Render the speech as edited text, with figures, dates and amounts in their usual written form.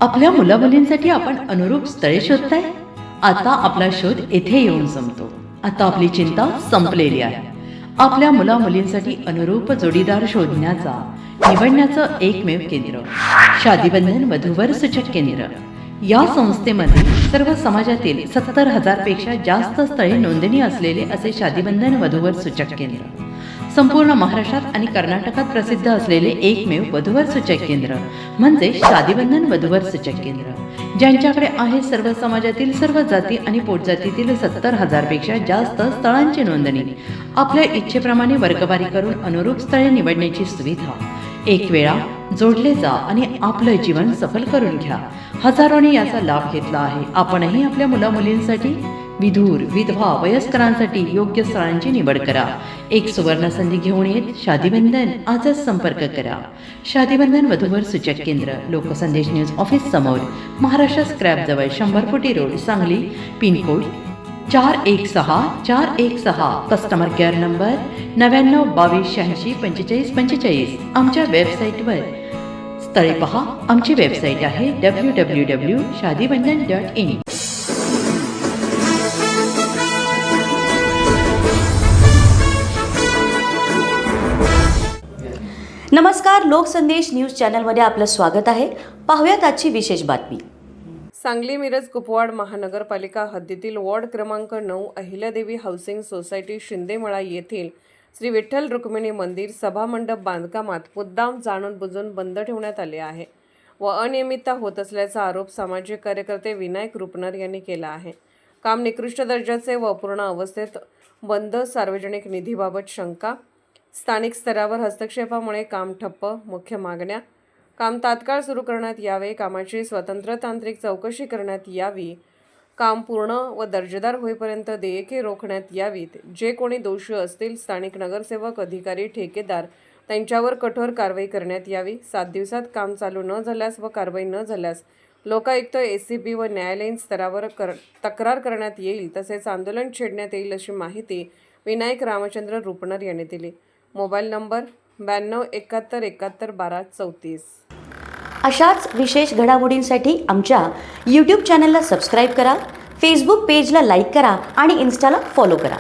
आपल्या मुलामुलींसाठी आपण अनुरूप स्थळे शोधताय? आता आपला शोध येथे येऊन संपतो. आता आपली चिंता संपलेली आहे. आपल्या मुलामुलींसाठी अनुरूप जोडीदार शोधण्याचा निवडण्याचं एकमेव केंद्र शादीबंधन वधूवर सूचक केंद्र. या संस्थेमध्ये सर्व समाजातील 70,000 पेक्षा जास्त स्थळे नोंदणी असलेले असे शादीबंधन वधूवर सूचक केंद्र. संपूर्ण महाराष्ट्रात आणि कर्नाटकात प्रसिद्ध असलेले एकमेव वधूवर सूचक केंद्र म्हणजे शादीबंधन वधूवर सूचक केंद्र, ज्यांच्याकडे आहे सर्व समाजातील सर्व जाती आणि पोटजातीतील 70,000 पेक्षा जास्त स्थळांची नोंदणी. आपल्या इच्छेप्रमाणे वर्गवारी करून अनुरूप स्थळे निवडण्याची सुविधा. एक वेळा जोडले जा आणि आपलं जीवन सफल करून घ्या. हजारोंनी याचा लाभ घेतला आहे. आपणही आपल्या मुलामुलींसाठी, विधूर, विधवा, वयस्करांसाठी योग्य स्थळांची निवड करा. एक सुवर्ण संधी घेऊन येत शादीबंधन. आजच संपर्क करा. शादीबंधन वधूवर सूचक केंद्र, लोकसंदेश न्यूज ऑफिस समोर, महाराष्ट्र स्क्रॅप जवळ, 100 फुटी road, Sangli. Pincode 416416. Customer care number 9922864545. आमच्या वेबसाईटवर स्थळे पहा. आमची वेबसाईट आहे www.shadibandhan.in. नमस्कार, लोकसंदेश न्यूज चॅनलमध्ये आपलं स्वागत आहे. पाहूयात आजची विशेष बातमी. सांगली मिरज कुपवाड महानगरपालिका हद्दीतील वॉर्ड क्रमांक 9 अहिल्यादेवी हाऊसिंग सोसायटी शिंदेमळा येथील श्री विठ्ठल रुक्मिणी मंदिर सभामंडप बांधकामात मुद्दाम जाणून बुजून बंद ठेवण्यात आले आहे व अनियमितता होत असल्याचा आरोप सामाजिक कार्यकर्ते विनायक रुपनर यांनी केला आहे. काम निकृष्ट दर्जाचे व अपूर्ण अवस्थेत बंद. सार्वजनिक निधीबाबत शंका. स्थानिक स्तरावर हस्तक्षेपामुळे काम ठप्प. मुख्य मागण्या: काम तात्काळ सुरू करण्यात यावे. कामाची स्वतंत्र तांत्रिक चौकशी करण्यात यावी. काम पूर्ण व दर्जेदार होईपर्यंत देयके रोखण्यात यावीत. जे कोणी दोषी असतील स्थानिक नगरसेवक, अधिकारी, ठेकेदार त्यांच्यावर कठोर कारवाई करण्यात यावी. 7 दिवसात काम चालू न झाल्यास व कारवाई न झाल्यास लोकायुक्त, ACB व न्यायालयीन स्तरावर तक्रार करण्यात येईल. तसेच आंदोलन छेडण्यात येईल अशी माहिती विनायक रामचंद्र रुपनर यांनी दिली. Mobile number 9271711234. अशाच विशेष घडामोडींसाठी आमच्या YouTube चॅनलला सबस्क्राईब करा, फेसबुक पेजला लाईक करा आणि इन्स्टाला फॉलो करा.